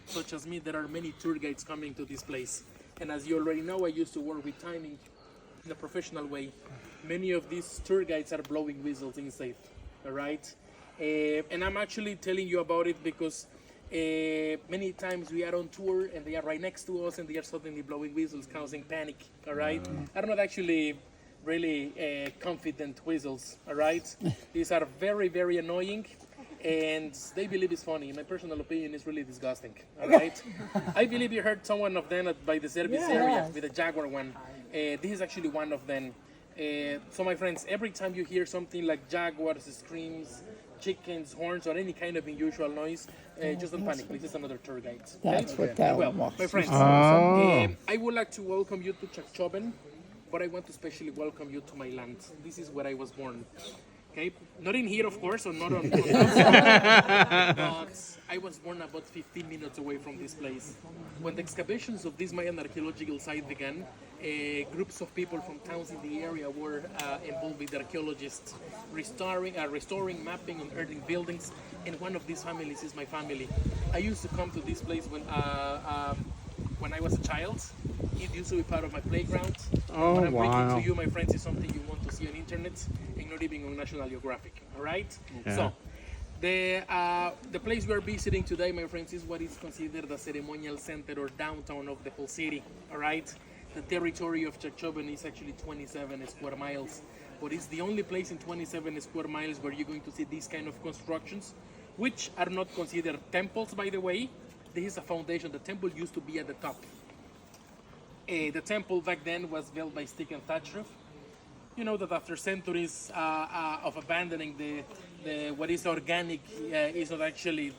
such as me, there are many tour guides coming to this place. And as you already know, I used to work with timing in a professional way. Many of these tour guides are blowing whistles inside, all right? And I'm actually telling you about it because many times we are on tour and they are right next to us and they are suddenly blowing whistles, causing panic, all right? I'm not actually really confident whistles, all right? These are very, very annoying and they believe it's funny. In my personal opinion, it's really disgusting, all right? I believe you heard someone of them by the service area with a Jaguar one. This is actually one of them. So my friends, every time you hear something like jaguars, screams, chickens, horns, or any kind of unusual noise, just don't panic. This is another tour guide. That's what that Well, was. my friends, I would like to welcome you to Chakchoben, but I want to especially welcome you to my land. This is where I was born. Okay, not in here, of course, or not on. But I was born about 15 minutes away from this place. When the excavations of this Mayan archaeological site began, groups of people from towns in the area were involved with archaeologists, restoring, mapping, unearthing buildings, and one of these families is my family. I used to come to this place when I was a child. It used to be part of my playground. What I'm bringing to you, my friends, is something you want to see on internet and not even on National Geographic. All right. So the place we are visiting today, my friends, is what is considered the ceremonial center or downtown of the whole city. All right. The territory of Chakchoben is actually 27 square miles, but it's the only place in 27 square miles where you're going to see these kind of constructions, which are not considered temples, by the way. This is a foundation. The temple used to be at the top. The temple back then was built by stick and thatch roof. You know that after centuries of abandoning the what is organic is not actually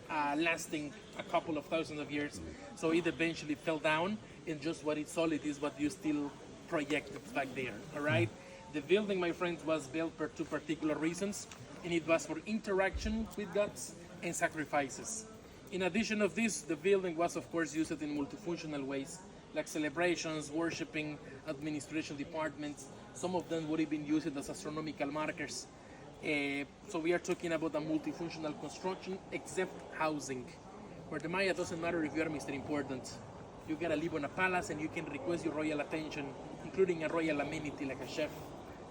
lasting a couple of thousands of years, so it eventually fell down, and just what is solid is what you still projected back there. All right. The building, my friends, was built for two particular reasons, and it was for interaction with gods and sacrifices. In addition of this, the building was of course used in multifunctional ways, like celebrations, worshipping, administration departments. Some of them would have been used as astronomical markers. So we are talking about a multifunctional construction, except housing, where the Maya doesn't matter if you are Mr. Important. You gotta live on a palace and you can request your royal attention, including a royal amenity like a chef,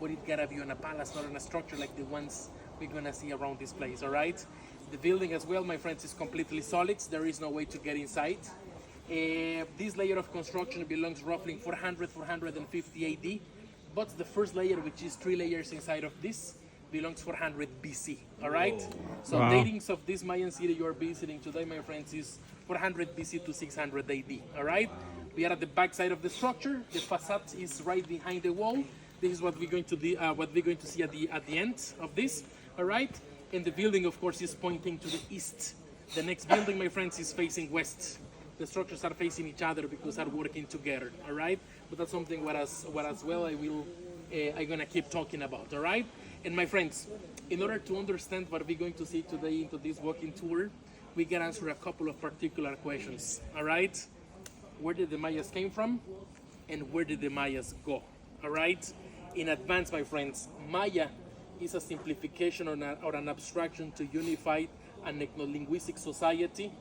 but it gotta be on a palace, not on a structure like the ones we're gonna see around this place, all right? The building as well, my friends, is completely solid. There is no way to get inside. This layer of construction belongs roughly in 450 AD, but the first layer, which is 3 layers inside of this, belongs 400 BC, all right? So datings of this Mayan city you are visiting today, my friends, is 400 BC to 600 AD, all right? We are at the back side of the structure. The facade is right behind the wall. This is what we're going to see at the end of this, all right? And the building, of course, is pointing to the east. The next building, my friends, is facing west. The structures are facing each other because they're working together, all right? But that's something what as well I'm gonna keep talking about, all right? And my friends, in order to understand what we're going to see today into this walking tour, we can answer a couple of particular questions, all right? Where did the Mayas came from, and where did the Mayas go, all right? In advance, my friends, Maya is a simplification or an abstraction to unify an ethno-linguistic society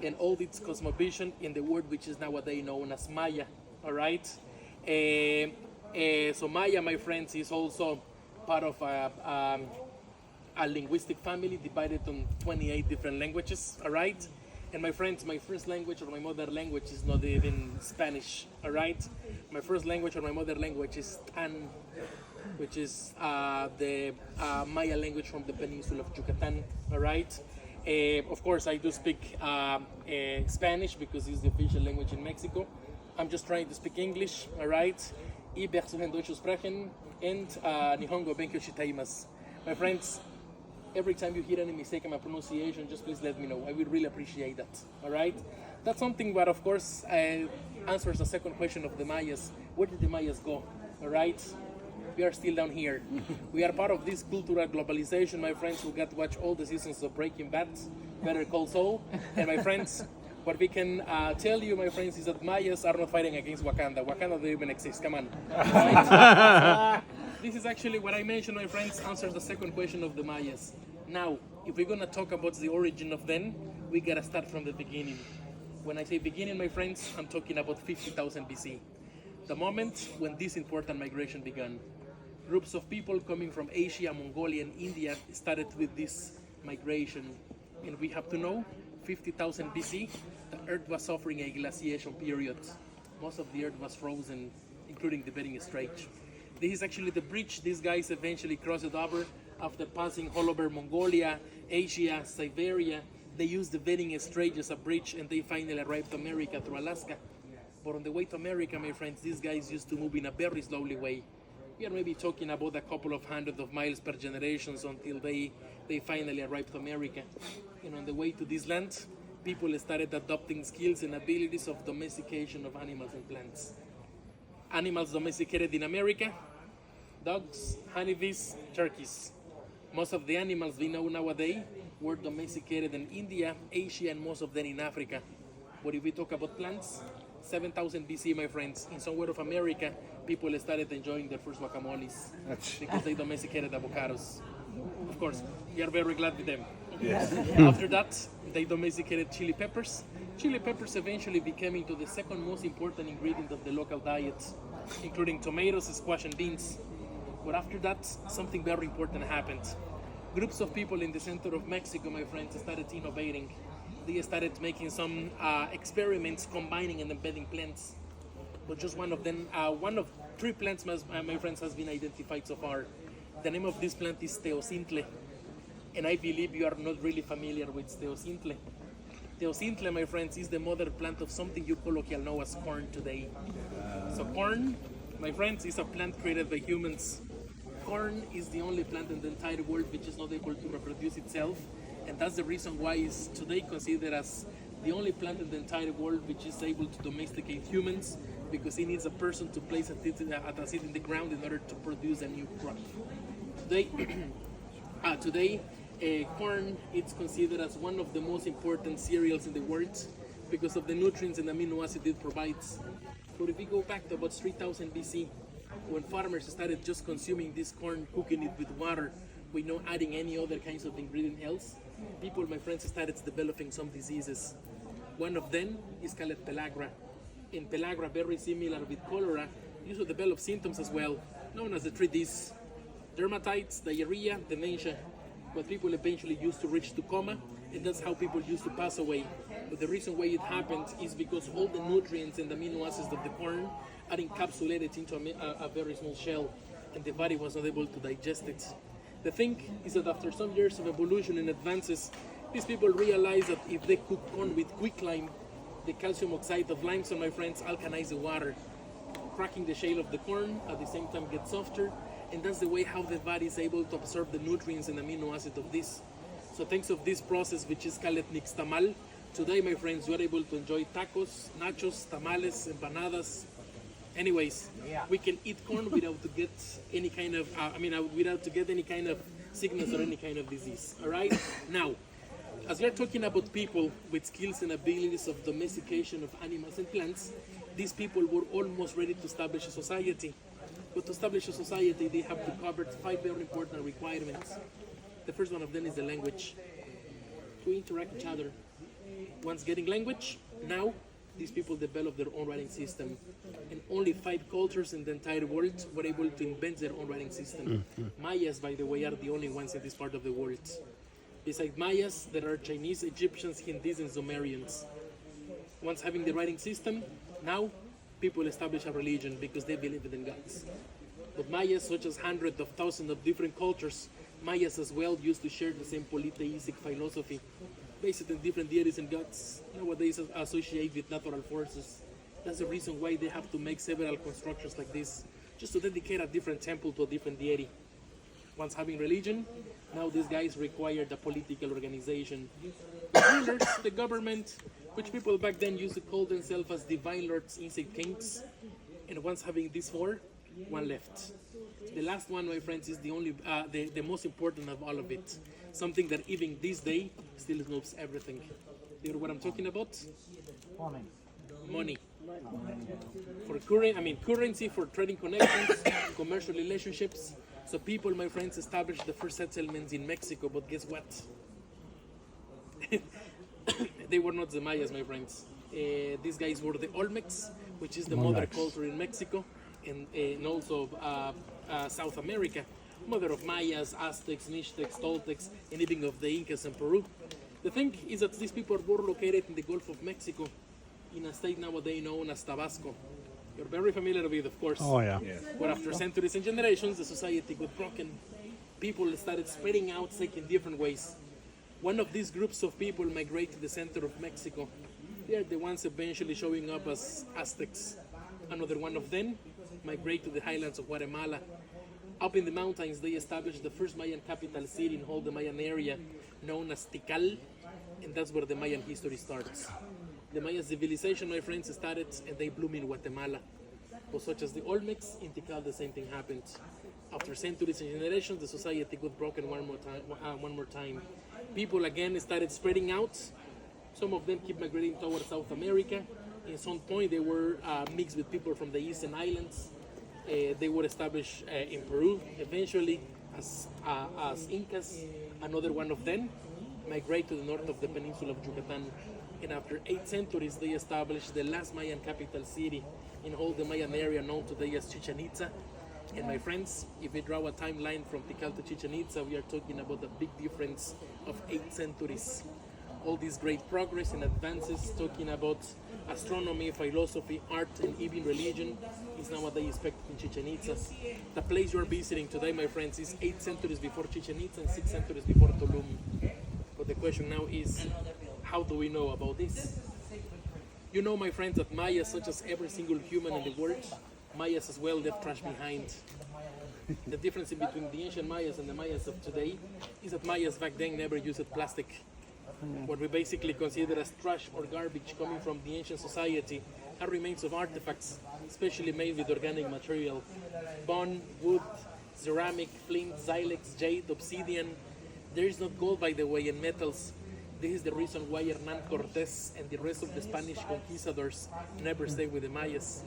and all its cosmovision in the word which is nowadays known as Maya, all right? So Maya, my friends, is also part of a linguistic family divided on 28 different languages, all right? And my friends, my first language or my mother language is not even Spanish, all right? My first language or my mother language is Tan, which is the Maya language from the peninsula of Yucatan, all right? Of course, I do speak Spanish because it's the official language in Mexico. I'm just trying to speak English, all right? Ich versuche Deutsch zu sprechen and Nihongo benkyou shitaimasu. My friends, every time you hear any mistake in my pronunciation, just please let me know. I would really appreciate that, all right? That's something that, of course, answers the second question of the Mayas. Where did the Mayas go, all right? We are still down here. We are part of this cultural globalization, my friends, who got to watch all the seasons of Breaking Bad, Better Call Saul. And my friends, what we can tell you, my friends, is that Mayas are not fighting against Wakanda. Wakanda doesn't even exist, come on. Right? So, this is actually what I mentioned, my friends, answers the second question of the Mayas. Now, if we're gonna talk about the origin of them, we gotta start from the beginning. When I say beginning, my friends, I'm talking about 50,000 BC, the moment when this important migration began. Groups of people coming from Asia, Mongolia, and India started with this migration. And we have to know, 50,000 BC, the Earth was suffering a glaciation period. Most of the Earth was frozen, including the Bering Strait. This is actually the bridge these guys eventually crossed over after passing all over Mongolia, Asia, Siberia. They used the Bering Strait as a bridge, and they finally arrived to America through Alaska. But on the way to America, my friends, these guys used to move in a very slowly way. We are maybe talking about a couple of hundred of miles per generations until they finally arrived to America. And on the way to this land, people started adopting skills and abilities of domestication of animals and plants. Animals domesticated in America: dogs, honeybees, turkeys. Most of the animals we know nowadays were domesticated in India, Asia, and most of them in Africa. But if we talk about plants, 7,000 BC, my friends, in somewhere of America, people started enjoying their first guacamoles because they domesticated avocados. Of course, we are very glad with them. Yes. After that, they domesticated chili peppers. Chili peppers eventually became into the second most important ingredient of the local diet, including tomatoes, squash, and beans. But after that, something very important happened. Groups of people in the center of Mexico, my friends, started innovating. They started making some experiments combining and embedding plants. But just one of them, one of three plants, my friends, has been identified so far. The name of this plant is teocintle. And I believe you are not really familiar with teocintle. Teocintle, my friends, is the mother plant of something you colloquially know as corn today. So corn, my friends, is a plant created by humans. Corn is the only plant in the entire world which is not able to reproduce itself. And that's the reason why it's today considered as the only plant in the entire world which is able to domesticate humans, because it needs a person to place a seed in the ground in order to produce a new crop. Today, corn is considered as one of the most important cereals in the world because of the nutrients and amino acids it provides. But if we go back to about 3000 BC, when farmers started just consuming this corn, cooking it with water, with no adding any other kinds of ingredient else, people, my friends, started developing some diseases. One of them is called pellagra. And pellagra, very similar with cholera, used to develop symptoms as well, known as the 3Ds: dermatitis, diarrhea, dementia. But people eventually used to reach to coma, and that's how people used to pass away. But the reason why it happened is because all the nutrients and amino acids of the corn are encapsulated into a very small shell, and the body was not able to digest it. The thing is that after some years of evolution and advances, these people realized that if they cook corn with quicklime, the calcium oxide of limestone, my friends, alkalize the water, cracking the shell of the corn, at the same time gets softer, and that's the way how the body is able to absorb the nutrients and amino acids of this. So thanks to this process, which is called nixtamal, today, my friends, you are able to enjoy tacos, nachos, tamales, empanadas. Anyways, we can eat corn without to get any kind of, without to get any kind of sickness or any kind of disease. All right. Now, as we are talking about people with skills and abilities of domestication of animals and plants, these people were almost ready to establish a society. But to establish a society, they have to cover 5 very important requirements. The first one of them is the language. To interact with each other. Once getting language, now these people develop their own writing system. And only 5 cultures in the entire world were able to invent their own writing system. Mayas, by the way, are the only ones in this part of the world. Besides Mayas, there are Chinese, Egyptians, Hindus, and Sumerians. Once having the writing system, now people establish a religion because they believe in gods. But Mayas, such as hundreds of thousands of different cultures, Mayas as well used to share the same polytheistic philosophy, based on different deities and gods, nowadays associated with natural forces. That's the reason why they have to make several constructions like this, just to dedicate a different temple to a different deity. Once having religion, now these guys require the political organization. The rulers, the government, which people back then used to call themselves as divine lords, insect kings. And once having these 4, one left. The last one, my friends, is the only, the most important of all of it. Something that even this day still knows everything. You know what I'm talking about? Money. For currency, for trading connections, commercial relationships. So people, my friends, established the first settlements in Mexico, but guess what? They were not the Mayas, my friends. These guys were the Olmecs, which is the mother culture in Mexico and also South America. Mother of Mayas, Aztecs, Mixtecs, Toltecs, and even of the Incas in Peru. The thing is that these people were located in the Gulf of Mexico, in a state nowadays known as Tabasco. You're very familiar with it, of course. Oh, yeah. But after centuries and generations, the society got broken. People started spreading out, taking different ways. One of these groups of people migrate to the center of Mexico. They are the ones eventually showing up as Aztecs. Another one of them migrate to the highlands of Guatemala. Up in the mountains, they established the first Mayan capital city in all the Mayan area, known as Tikal, and that's where the Mayan history starts. The Maya civilization, my friends, started and they bloom in Guatemala. But such as the Olmecs, in Tikal the same thing happened. After centuries and generations, the society got broken one more time. People again started spreading out. Some of them keep migrating towards South America. In some point, they were mixed with people from the Eastern Islands. They were established in Peru. Eventually, as Incas, another one of them migrate to the north of the peninsula of Yucatan. And after 8 centuries, they established the last Mayan capital city in all the Mayan area known today as Chichen Itza. And my friends, if we draw a timeline from Tikal to Chichen Itza, we are talking about a big difference of 8 centuries. All this great progress and advances, talking about astronomy, philosophy, art, and even religion, is nowadays expected in Chichen Itza. The place you are visiting today, my friends, is 8 centuries before Chichen Itza and 6 centuries before Tulum. But the question now is, how do we know about this? You know, my friends, that Mayas, such as every single human in the world, Mayas as well left trash behind. The difference in between the ancient Mayas and the Mayas of today is that Mayas back then never used plastic. What we basically consider as trash or garbage coming from the ancient society are remains of artifacts, especially made with organic material. Bone, wood, ceramic, flint, silex, jade, obsidian. There is not gold, by the way, in metals. This is the reason why Hernán Cortés and the rest of the Spanish conquistadors never stayed with the Mayas.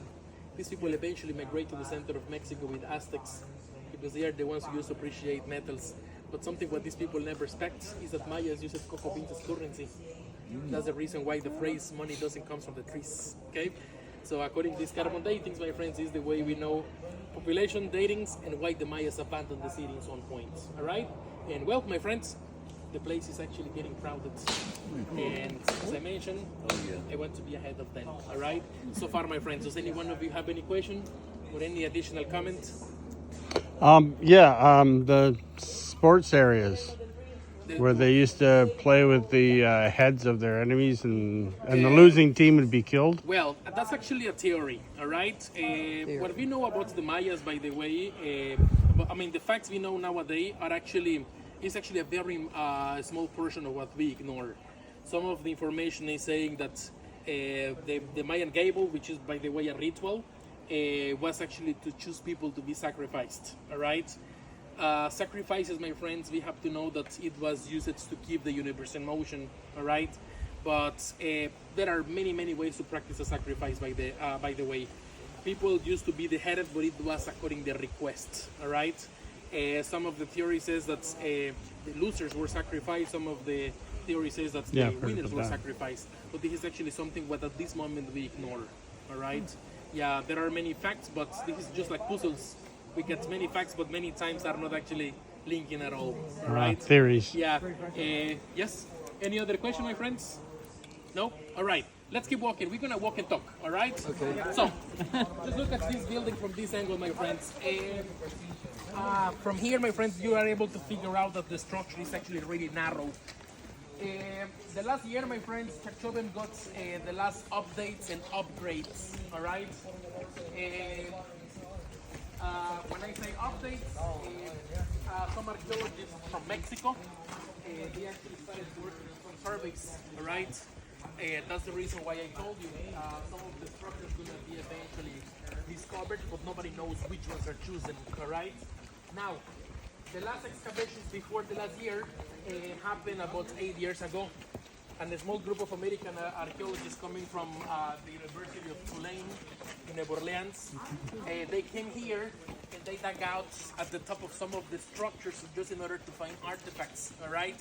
These people eventually migrate to the center of Mexico with Aztecs because they are the ones who used to appreciate metals. But something what these people never expect is that Mayas used cocoa beans as currency. That's the reason why the phrase money doesn't come from the trees. Okay? So according to these carbon datings, my friends, is the way we know population datings and why the Mayas abandoned the city in some point. Alright? And well, my friends, the place is actually getting crowded. And as I mentioned, I want to be ahead of them. All right. So far, my friends, does any one of you have any question or any additional comment? The sports areas where they used to play with the heads of their enemies and the losing team would be killed. Well, that's actually a theory. All right. What we know about the Mayas, by the way, the facts we know nowadays are actually. It's actually a very small portion of what we ignore. Some of the information is saying that the Mayan Gable, which is, by the way, a ritual, was actually to choose people to be sacrificed. All right? Sacrifices, my friends, we have to know that it was used to keep the universe in motion. All right? But there are many, many ways to practice a sacrifice, by the way. People used to be beheaded, but it was according to their request. All right? Some of the theory says that the losers were sacrificed. Some of the theory says that the winners were sacrificed. But this is actually something what at this moment we ignore. All right? Yeah, there are many facts, but this is just like puzzles. We get many facts, but many times are not actually linking at all. All right? Theories. Yeah. Yes. Any other question, my friends? No? All right. Let's keep walking. We're gonna walk and talk. All right? Okay. So, just look at this building from this angle, my friends. From here, my friends, you are able to figure out that the structure is actually really narrow. The last year, my friends, Chachoven got the last updates and upgrades. All right. When I say updates, some archaeologists from Mexico, they actually started working on some surveys. All right. That's the reason why I told you some of the structures are going to be eventually discovered, but nobody knows which ones are chosen. All right. Now, the last excavations before the last year happened about 8 years ago. And a small group of American archaeologists coming from the University of Tulane in New Orleans, they came here and they dug out at the top of some of the structures just in order to find artifacts, all right?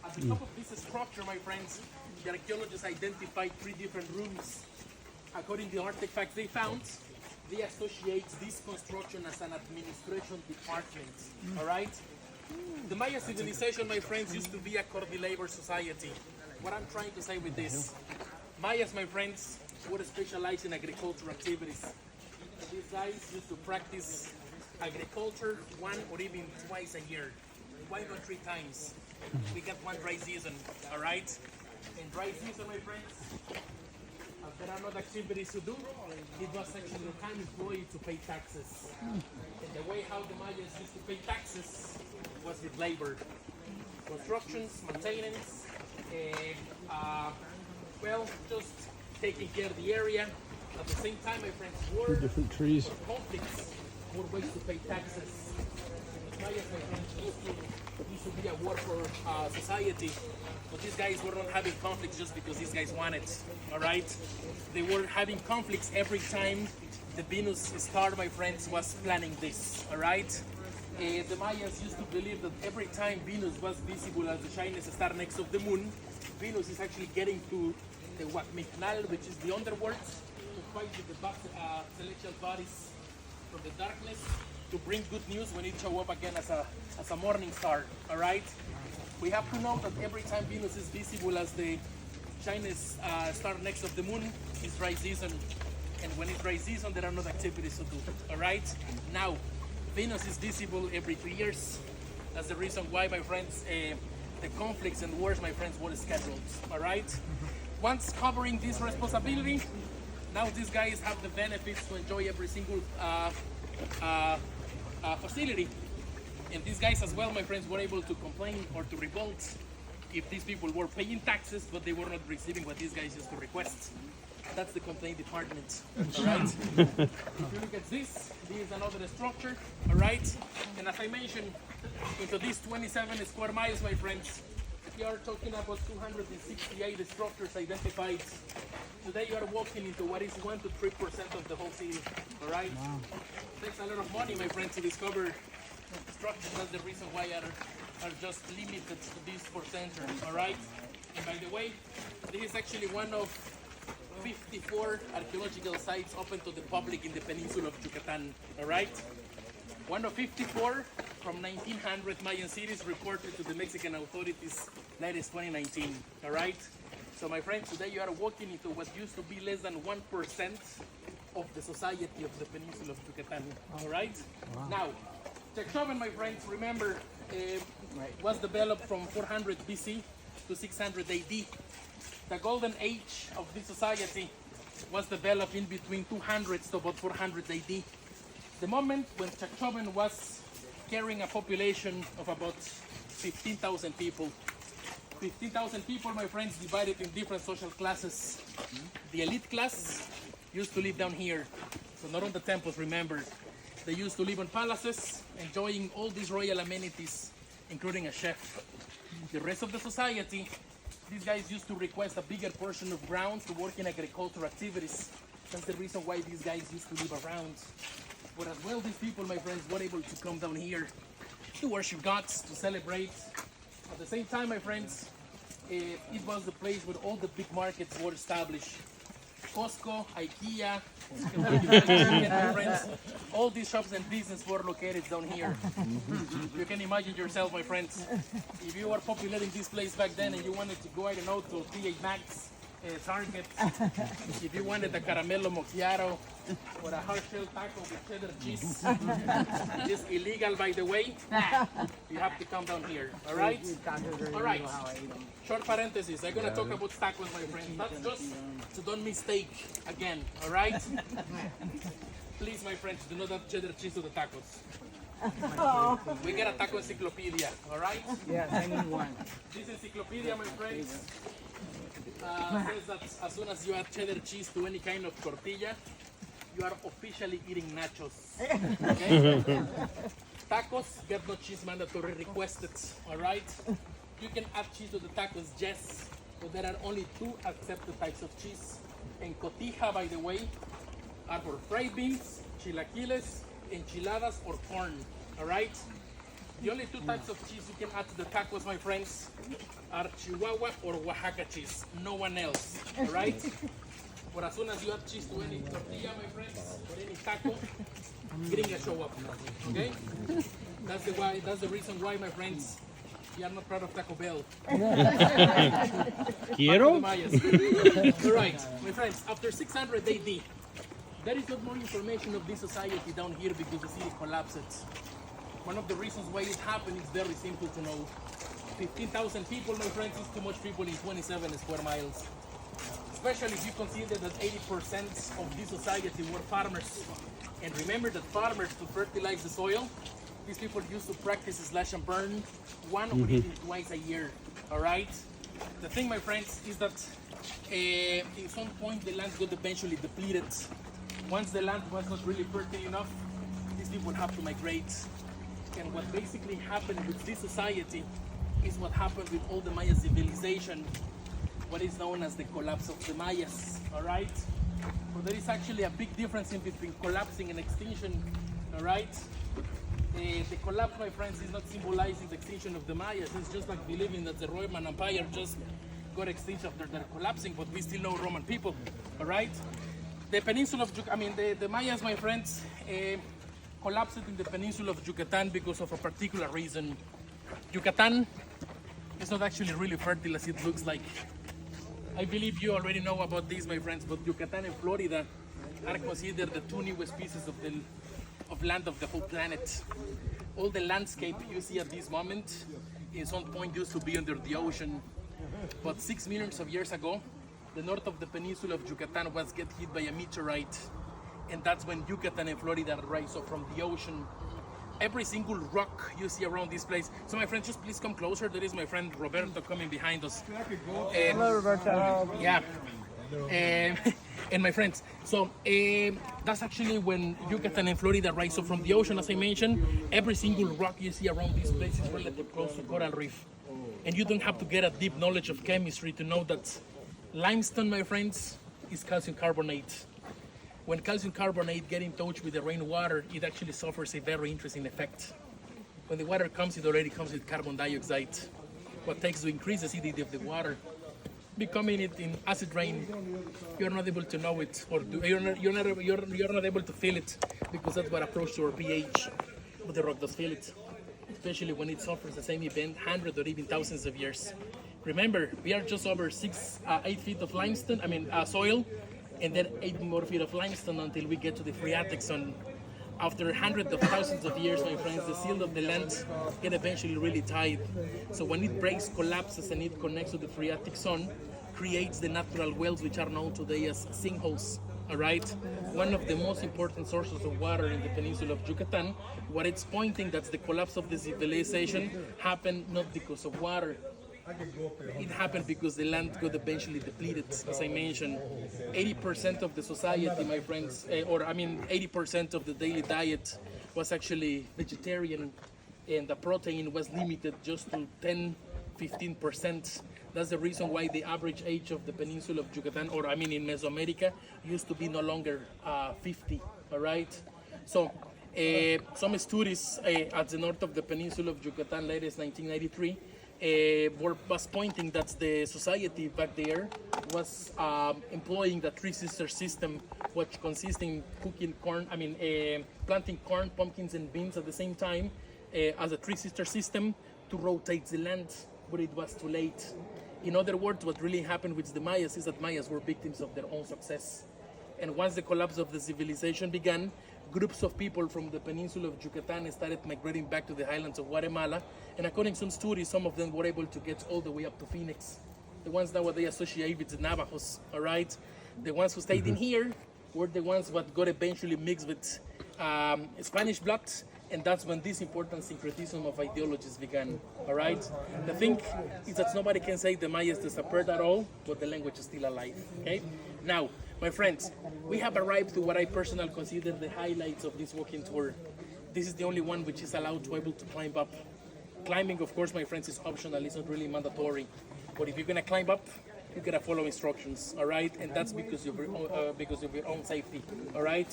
At the top of this structure, my friends, the archaeologists identified 3 different rooms. According to the artifacts they found, they associate this construction as an administration department. All right? The Maya civilization, my friends, used to be a Cordillera society. What I'm trying to say with this, Mayas, my friends, were specialized in agricultural activities. These guys used to practice agriculture 1 or even twice a year. Why not 3 times? We got one dry season, all right? In dry season, my friends, there are not activities to do. It was actually the time employed to pay taxes. And the way how the Mayas used to pay taxes was with labor. Constructions, maintenance, well, just taking care of the area. At the same time, my friends, war, different trees. conflicts, more ways to pay taxes. The Mayas, my friends, used to be a warfare society. But these guys were not having conflicts just because these guys wanted, all right? They were having conflicts every time the Venus star, my friends, was planning this, all right? The Mayas used to believe that every time Venus was visible as the shiniest star next to the moon, Venus is actually getting to the Huacmicnal, which is the underworld, to fight with the celestial bodies from the darkness, to bring good news when it show up again as a morning star, all right? We have to know that every time Venus is visible as the shiniest star next to the moon, it's dry season. And when it's dry season, there are no activities to do, all right? Now, Venus is visible every 3 years. That's the reason why, my friends, the conflicts and wars, my friends, were scheduled, all right? Once covering this responsibility, now these guys have the benefits to enjoy every single facility. And these guys as well, my friends, were able to complain or to revolt if these people were paying taxes, but they were not receiving what these guys used to request. That's the complaint department, all right? If you look at this is another structure, all right? And as I mentioned, into these 27 square miles, my friends, we are talking about 268 structures identified. Today you are walking into what is 1 to 3% of the whole city, all right? Wow. It takes a lot of money, my friends, to discover structures. That's the reason why are just limited to this percentage, all right? And by the way, this is actually one of 54 archaeological sites open to the public in the peninsula of Yucatan, all right? One of 54 from 1900 Mayan cities reported to the Mexican authorities latest 2019, all right? So my friends, today you are walking into what used to be less than 1% of the society of the peninsula of Yucatan, all right? Wow. Now, Chakchoven, my friends, remember, was developed from 400 BC to 600 AD. The golden age of this society was developed in between 200 to about 400 AD. The moment when Chakchoven was carrying a population of about 15,000 people. 15,000 people, my friends, divided in different social classes. The elite class used to live down here, so not on the temples, remember. They used to live in palaces, enjoying all these royal amenities, including a chef. The rest of the society, these guys used to request a bigger portion of ground to work in agricultural activities. That's the reason why these guys used to live around. But as well, these people, my friends, were able to come down here to worship gods, to celebrate. At the same time, my friends, it was the place where all the big markets were established. Costco, IKEA, my friends, all these shops and businesses were located down here. You can imagine yourself, my friends, if you were populating this place back then and you wanted to go, I don't know, to T.A. Maxx, Target, if you wanted a caramello macchiato or a hard-shell taco with cheddar cheese, it is illegal, by the way. You have to come down here, all right? All right. Short parenthesis. I'm gonna talk about tacos, my friends. That's just so don't mistake again, all right? Please, my friends, do not add cheddar cheese to the tacos. We get a taco encyclopedia, all right? Yeah, I need one. This encyclopedia, my friends, says that as soon as you add cheddar cheese to any kind of tortilla, you are officially eating nachos. Okay? Tacos get no cheese mandatory requested, all right? You can add cheese to the tacos, yes, but there are only 2 accepted types of cheese. And cotija, by the way, are for fried beans, chilaquiles, enchiladas, or corn, all right? The only two types of cheese you can add to the tacos, my friends, are Chihuahua or Oaxaca cheese. No one else, all right? But as soon as you add cheese to any tortilla, my friends, or any taco, gringa show up, okay? That's the reason why, my friends, we are not proud of Taco Bell. Quiero? All right, my friends, after 600 AD, there is not more information of this society down here because the city collapsed. One of the reasons why it happened is very simple to know. 15,000 people, my friends, is too much people in 27 square miles. Especially if you consider that 80% of this society were farmers. And remember that farmers, to fertilize the soil, these people used to practice slash and burn one or even twice a year, all right? The thing, my friends, is that at some point the land got eventually depleted. Once the land was not really fertile enough, these people have to migrate. And what basically happened with this society is what happened with all the Maya civilization, what is known as the collapse of the Mayas, all right? So there is actually a big difference in between collapsing and extinction, all right? The collapse, my friends, is not symbolizing the extinction of the Mayas. It's just like believing that the Roman Empire just got extinct after they're collapsing, but we still know Roman people, all right? The peninsula of the Mayas, my friends, collapsed in the peninsula of Yucatan because of a particular reason. Yucatan is not actually really fertile as it looks like. I believe you already know about this, my friends, but Yucatan and Florida are considered the two newest pieces of land of the whole planet. All the landscape you see at this moment in some point used to be under the ocean, but 6 millions of years ago, the north of the peninsula of Yucatan was get hit by a meteorite, and that's when Yucatan and Florida rise up from the ocean. Every single rock you see around this place. So my friends, just please come closer. There is my friend Roberto coming behind us. Hello, Roberto. Yeah. And my friends, so that's actually when Yucatan and Florida rise up from the ocean. As I mentioned, every single rock you see around this place is relatively close to coral reef. And you don't have to get a deep knowledge of chemistry to know that limestone, my friends, is calcium carbonate. When calcium carbonate gets in touch with the rainwater, it actually suffers a very interesting effect. When the water comes, it already comes with carbon dioxide. What takes to increase the acidity of the water, becoming it in acid rain, you're not able to know it, or you're not able to feel it, because that's what approach to our pH. But the rock does feel it, especially when it suffers the same event hundreds or even thousands of years. Remember, we are just over 8 feet of limestone, soil, and then 8 more feet of limestone until we get to the phreatic zone. After hundreds of thousands of years, my friends, the seal of the land get eventually really tight. So when it breaks, collapses, and it connects to the phreatic zone, creates the natural wells which are known today as sinkholes. All right, one of the most important sources of water in the peninsula of Yucatan. What it's pointing, that's the collapse of the civilization happened not because of water. It happened because the land got eventually depleted, as I mentioned. 80% of the society, my friends, 80% of the daily diet was actually vegetarian, and the protein was limited just to 10-15%. That's the reason why the average age of the peninsula of Yucatan, in Mesoamerica, used to be no longer 50, all right? So some studies at the north of the peninsula of Yucatan, latest 1993, was pointing that the society back there was employing the three sister system, which consists in cooking corn, planting corn, pumpkins, and beans at the same time as a three sister system to rotate the land, but it was too late. In other words, what really happened with the Mayas is that Mayas were victims of their own success. And once the collapse of the civilization began, groups of people from the peninsula of Yucatan started migrating back to the highlands of Guatemala. And according to some studies, some of them were able to get all the way up to Phoenix. The ones nowadays associated with the Navajos, all right? The ones who stayed in here were the ones that got eventually mixed with Spanish blood. And that's when this important syncretism of ideologies began, all right? The thing is that nobody can say the Mayas disappeared at all, but the language is still alive, okay? Now, my friends, we have arrived to what I personally consider the highlights of this walking tour. This is the only one which is allowed to be able to climb up. Climbing, of course, my friends, is optional. It's not really mandatory. But if you're gonna climb up, you gotta follow instructions, all right? And that's because of your own safety, all right?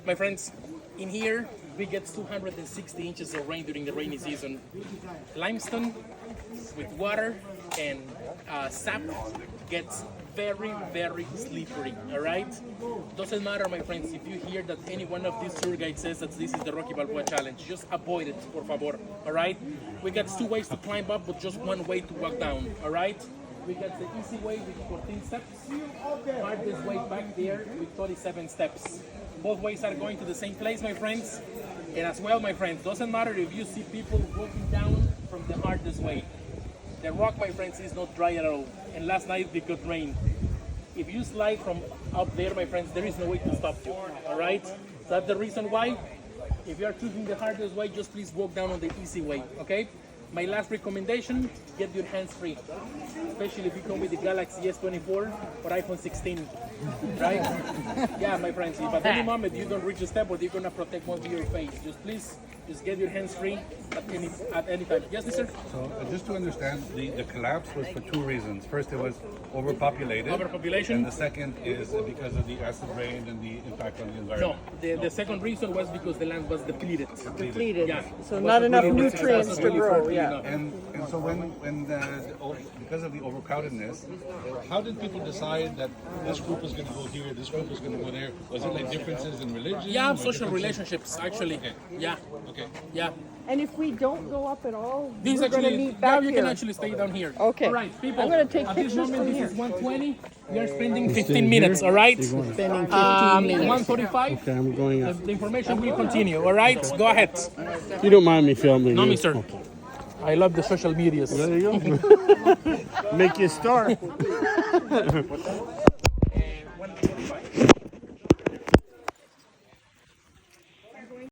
My friends, in here, we get 260 inches of rain during the rainy season. Limestone with water and sap gets very, very slippery, all right? Doesn't matter, my friends, if you hear that any one of these tour guides says that this is the Rocky Balboa Challenge, just avoid it, por favor, all right? We got 2 ways to climb up, but just 1 way to walk down, all right? We got the easy way with 14 steps, hardest way back there with 37 steps. Both ways are going to the same place, my friends. And as well, my friends, doesn't matter if you see people walking down from the hardest way. The rock, my friends, is not dry at all. And last night we got rain. If you slide from up there, my friends, there is no way to stop you, all right? So that's the reason why, if you are choosing the hardest way, just please walk down on the easy way, okay? My last recommendation, get your hands free, especially if you come with the Galaxy S24 or iPhone 16, right? Yeah, my friends, if at any moment you don't reach a step, but you're gonna protect one of your face, just please, just get your hands free at any time. Yes, sir? So just to understand, the collapse was for 2 reasons. First, it was overpopulated. Overpopulation. And the second is because of the acid rain and the impact on the environment. No, the second reason was because the land was depleted. Depleted. Yeah. So It not wasn't enough really- nutrients wasn't to really grow. fertile Yeah. enough. And so because of the overcrowdedness, how did people decide that this group is going to go here, this group is going to go there? Was it like differences in religion? Yeah, or social differences- relationships, actually. Okay. Yeah, Okay. yeah. And if we don't go up at all, This we're going to actually, meet yeah, back you here. can actually stay down here. Okay. All right, people. I'm gonna take at this pictures moment, from this here. is 120. We are spending 15 minutes, all right? Spending 15 minutes. 145. Okay, I'm going up. The information will continue, all right? Go ahead. You don't mind me filming? No, do you? mister. I love the social medias. There you go. Make you a star.